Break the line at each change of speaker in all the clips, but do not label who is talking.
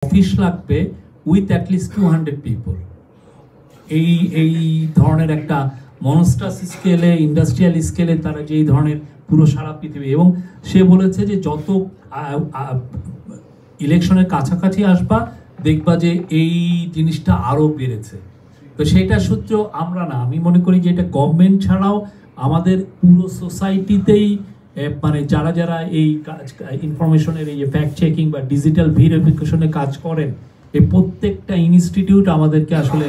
Office লাগবে with at least 200 people. এই ধরনের একটা মনস্টাস স্কেলে, ইন্ডাস্ট্রিয়াল স্কেলে তারা যে এই ধরনের পুরো সারা পৃথিবী, এবং সে বলেছে যে যত ইলেকশনের কাছাকাছি আসবা দেখবা যে এই জিনিসটা আরো বেড়েছে। তো সেটা সূত্র আমরা না, আমি মনে করি যে এটা গভর্নমেন্ট ছাড়াও আমাদের পুরো সোসাইটিতেই মানে যারা যারা এই ইনফরমেশনের এই ফ্যাক্ট চেকিং বা ডিজিটাল ভেরিফিকেশনে কাজ করেন, এই প্রত্যেকটা ইনস্টিটিউট আমাদেরকে আসলে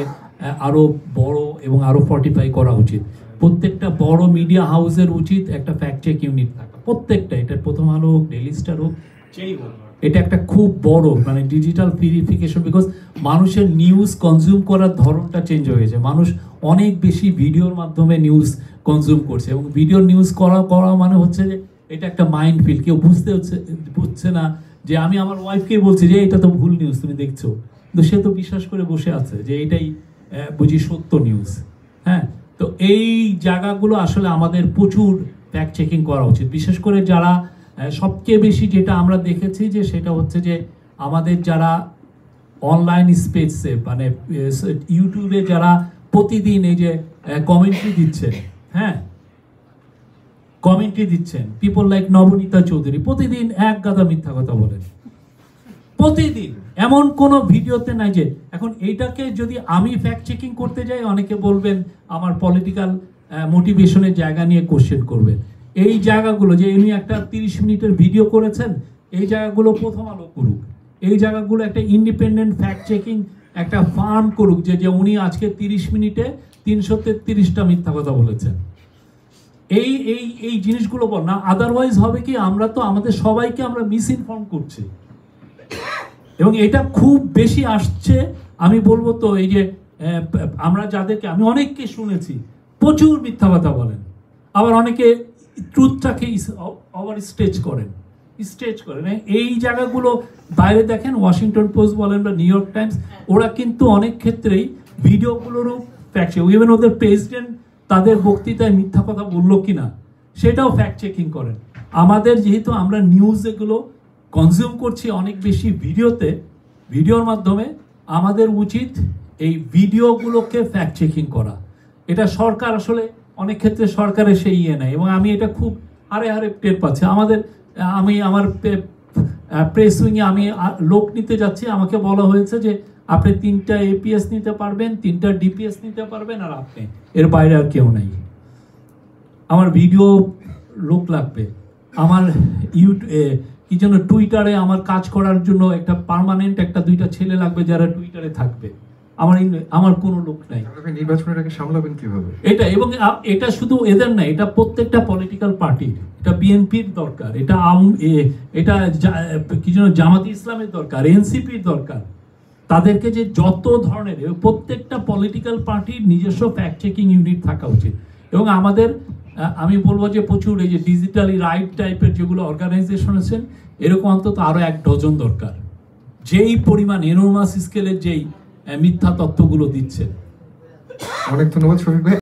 আরো বড় এবং আরো ফর্টিফাই করা উচিত। প্রত্যেকটা বড় মিডিয়া হাউসের উচিত একটা ফ্যাক্ট চেক ইউনিট থাকা, প্রত্যেকটা। এটা প্রথম আলো হোক, ডেইলি স্টার হোক, যেই হোক, এটা একটা খুব বড় মানে ডিজিটাল ভেরিফিকেশন। বিকজ মানুষের নিউজ কনজিউম করার ধরনটা চেঞ্জ হয়েছে। মানুষ অনেক বেশি ভিডিওর মাধ্যমে নিউজ কনজিউম করছে, এবং ভিডিও নিউজ করা মানে হচ্ছে যে এটা একটা মাইন্ড ফিল। কেউ বুঝছে না যে আমি আমার ওয়াইফকে বলছি যে এটা তো ভুল নিউজ তুমি দেখছো, কিন্তু সে তো বিশ্বাস করে বসে আছে যে এটাই বুঝি সত্য নিউজ। হ্যাঁ, তো এই জায়গাগুলো আসলে আমাদের প্রচুর ফ্যাক্ট চেকিং করা উচিত। বিশেষ করে যারা সবচেয়ে বেশি যেটা আমরা দেখেছি যে সেটা হচ্ছে যে আমাদের যারা অনলাইন স্পেসে মানে ইউটিউবে যারা প্রতিদিন এই যে কমেন্ট্রি দিচ্ছেন, হ্যাঁ কমেন্ট্রি দিচ্ছেন, পিপল লাইক নবনীতা চৌধুরী প্রতিদিন এক গাদা মিথ্যা কথা বলেন প্রতিদিন। এমন কোনো ভিডিওতে নাই যে, এখন এইটাকে যদি আমি ফ্যাক্ট চেকিং করতে যাই অনেকে বলবেন আমার পলিটিক্যাল মোটিভেশনের জায়গা নিয়ে কোশ্চেন করবেন। এই জায়গাগুলো যে উনি একটা 30 মিনিটের ভিডিও করেছেন, এই জায়গাগুলো প্রথম আলো করুক, এই জায়গাগুলো একটা ইন্ডিপেন্ডেন্ট ফ্যাক্ট চেকিং একটা ফার্ম করুক যে উনি আজকে 30 মিনিটে 333টা মিথ্যা কথা বলেছেন। এই এই এই জিনিসগুলো বল না, আদারওয়াইজ হবে কি আমরা তো আমাদের সবাইকে আমরা মিস ইনফর্ম করছি, এবং এটা খুব বেশি আসছে। আমি বলবো তো এই যে আমরা যাদেরকে আমি অনেককে শুনেছি প্রচুর মিথ্যা কথা বলেন, আবার অনেকে ট্রুথটাকে ওভার স্টেজ করেন। এই জায়গাগুলো বাইরে দেখেন, ওয়াশিংটন পোস্ট বলেন বা নিউ ইয়র্ক টাইমস, ওরা কিন্তু অনেক ক্ষেত্রেই ভিডিওগুলোরও ফ্যাক্ট চেক, ইভেন ওদের প্রেসিডেন্ট তাদের বক্তৃতায় মিথ্যা কথা বললো কিনা সেটাও ফ্যাক্ট চেকিং করেন। আমাদের যেহেতু আমরা নিউজ এগুলো কনজিউম করছি অনেক বেশি ভিডিওর মাধ্যমে, আমাদের উচিত এই ভিডিওগুলোকে ফ্যাক্ট চেকিং করা। এটা সরকার আসলে অনেক ক্ষেত্রে সরকারের সেই ইয়ে নেয়, এবং আমি এটা খুব হারে হারে টের পাচ্ছি। আমি আমার প্রেস উইংয়ে আমি লোক নিতে যাচ্ছি, আমাকে বলা হয়েছে যে আপনি 3টা এপিএস নিতে পারবেন, 3টা ডিপিএস নিতে পারবেন, আর আপনি এর বাইরে আর কেউ নাই। আমার ভিডিও লোক লাগবে, আমার কি যেন টুইটারে আমার কাজ করার জন্য একটা পার্মানেন্ট একটা 2টা ছেলে লাগবে যারা টুইটারে থাকবে। আমার কোনো লোক নাই।
নির্বাচনের আগে সামলাবেন কিভাবে এটা?
এবং এটা শুধু এদের না, এটা প্রত্যেকটা পলিটিক্যাল পার্টির, এটা বিএনপির দরকার, এটা কি যেন জামাত ইসলামের দরকার, এনসিপির দরকার। তাদেরকে যে যত ধরনের প্রত্যেকটা পলিটিক্যাল পার্টির নিজস্ব ফ্যাক্ট চেকিং ইউনিট থাকা উচিত। এবং আমাদের আমি বলবো যে প্রচুর এই যে ডিজিটালি রাইট টাইপের যেগুলো অর্গানাইজেশন আছেন, এরকম অন্তত আরো 1 ডজন দরকার, যেই পরিমাণ এনোমাস স্কেলের যেই মিথ্যা তথ্যগুলো দিচ্ছে।
অনেক ধন্যবাদ শফিক ভাই।